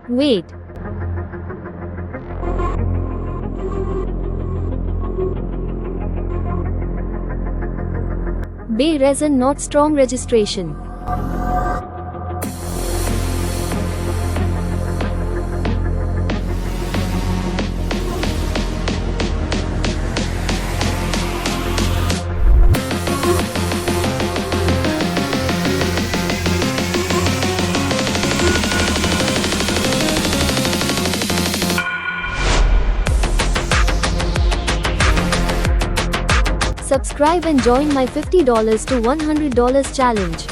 Wait. Bay resin not strong registration. Subscribe and join my $50 to $100 challenge.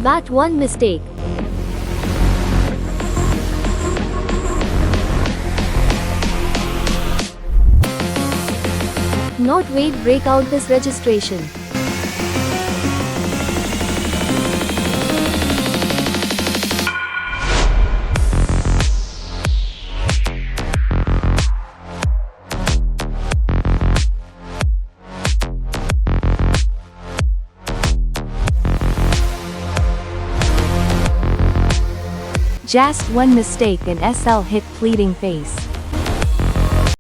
Bat 1 mistake. Not wait break out this registration. Just one mistake and SL hit pleading face.